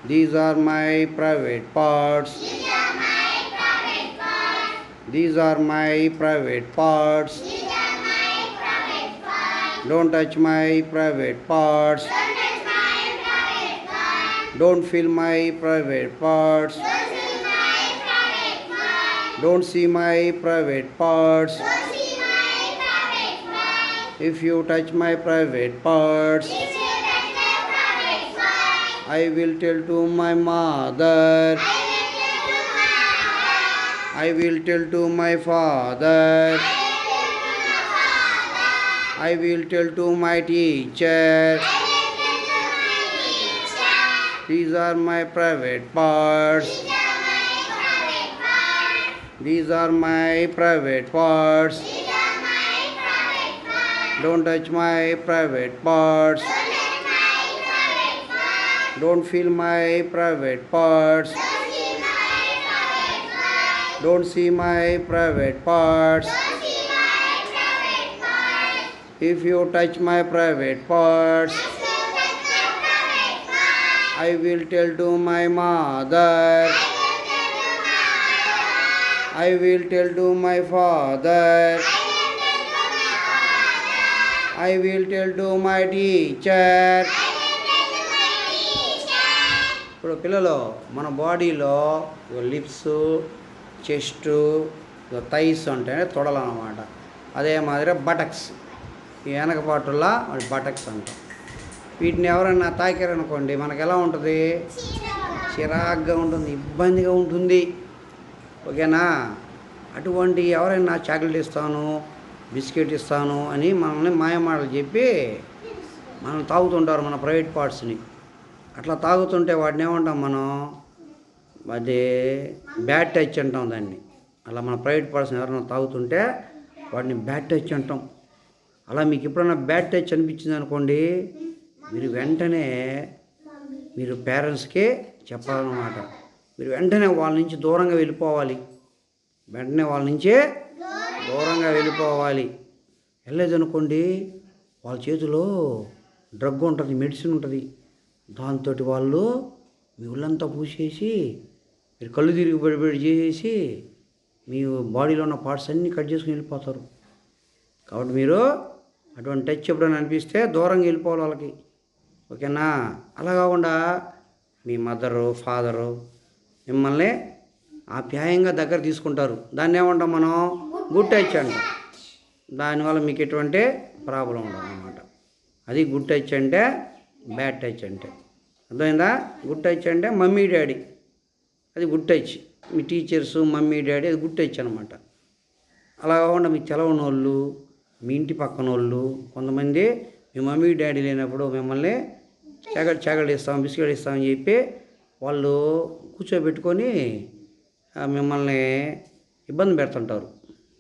These are my private parts. These are my private parts. Don't touch my private parts. Don't feel my private parts. Don't see my private parts. If you touch my private parts, I will tell to my mother. I will tell to my father. I will tell to my teacher. These are my private parts. These are my private parts. Don't touch my private parts. Don't feel my private parts. Don't see my private parts. If you touch my private parts, I will tell to my mother. I will tell to my father. I will tell to my teacher. ఇప్పుడు పిల్లలు మన బాడీలో lips, chest, thighs అంటే తొడలు అన్నమాట. అదే మాదిరి buttocks, ఈ వెనక పాటుల్లో బటక్స్ అంటాం. వీటిని ఎవరైనా తాకారనుకోండి మనకు ఎలా ఉంటుంది? చిరాగ్గా ఉంటుంది, ఇబ్బందిగా ఉంటుంది. ఓకేనా? అటువంటి ఎవరైనా చాక్లెట్ ఇస్తాను, బిస్కెట్ ఇస్తాను అని మనల్ని మాయమాటలు చెప్పి మనం తాగుతుంటారు మన ప్రైవేట్ పార్ట్స్ని. అట్లా తాగుతుంటే వాటిని ఏమంటాం మనం? అది బ్యాడ్ టచ్ అంటాం దాన్ని. అలా మన ప్రైవేట్ పార్ట్స్ని ఎవరైనా తాగుతుంటే వాటిని బ్యాడ్ టచ్ అంటాం. అలా మీకు ఎప్పుడైనా బ్యాడ్ టచ్ అనిపించింది అనుకోండి, మీరు వెంటనే మీరు పేరెంట్స్కి చెప్పాలన్నమాట. మీరు వెంటనే వాళ్ళ నుంచి దూరంగా వెళ్ళిపోవాలి. వెంటనే వాళ్ళ నుంచే దూరంగా వెళ్ళిపోవాలి. వెళ్ళలేదనుకోండి, వాళ్ళ చేతిలో డ్రగ్ ఉంటుంది, మెడిసిన్ ఉంటుంది. దాంతో వాళ్ళు మీ ఒళ్ళంతా పూసేసి మీరు కళ్ళు తిరిగి పడిపడి చేసేసి మీ బాడీలో ఉన్న పార్ట్స్ అన్నీ కట్ చేసుకుని వెళ్ళిపోతారు. కాబట్టి మీరు అటువంటి టచ్ ఎప్పుడైనా అనిపిస్తే దూరంగా వెళ్ళిపోవాలి వాళ్ళకి. ఓకేనా? అలా కాకుండా మీ మదరు, ఫాదరు మిమ్మల్ని ఆప్యాయంగా దగ్గర తీసుకుంటారు. దాన్ని ఏమంటాం మనం? గుడ్ టచ్ అంటాం. దానివల్ల మీకు ఎటువంటి ప్రాబ్లం ఉండదు అన్నమాట. అది గుడ్ టచ్ అంటే, బ్యాడ్ టచ్ అంటే. అర్థమైందా? గుడ్ టచ్ అంటే మమ్మీ డాడీ, అది గుడ్ టచ్. మీ టీచర్సు, మమ్మీ డాడీ, అది గుడ్ టచ్ అనమాట. అలా కాకుండా మీకు తెలవని వాళ్ళు, మీ ఇంటి పక్కన వాళ్ళు కొంతమంది మీ మమ్మీ డాడీ లేనప్పుడు మిమ్మల్ని చాక్లెట్ ఇస్తాం, బిస్కెట్ ఇస్తామని చెప్పి వాళ్ళు కూర్చోబెట్టుకొని మిమ్మల్ని ఇబ్బంది పెడుతుంటారు.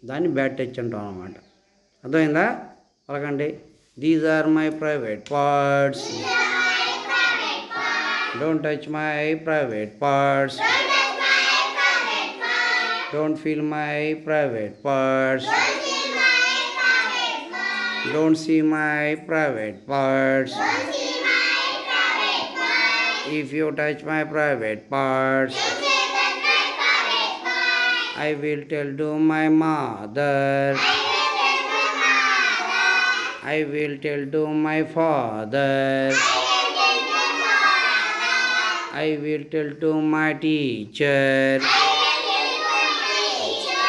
దాన్ని బ్యాడ్ టచ్ అంటాం అన్నమాట. అర్థమైందా? పలకండి. These are my private parts. Don't touch my private parts. Don't feel my private parts. Don't see my private parts. If you touch my private parts, I will tell to my mother. I will tell to my father. I will tell to my teacher.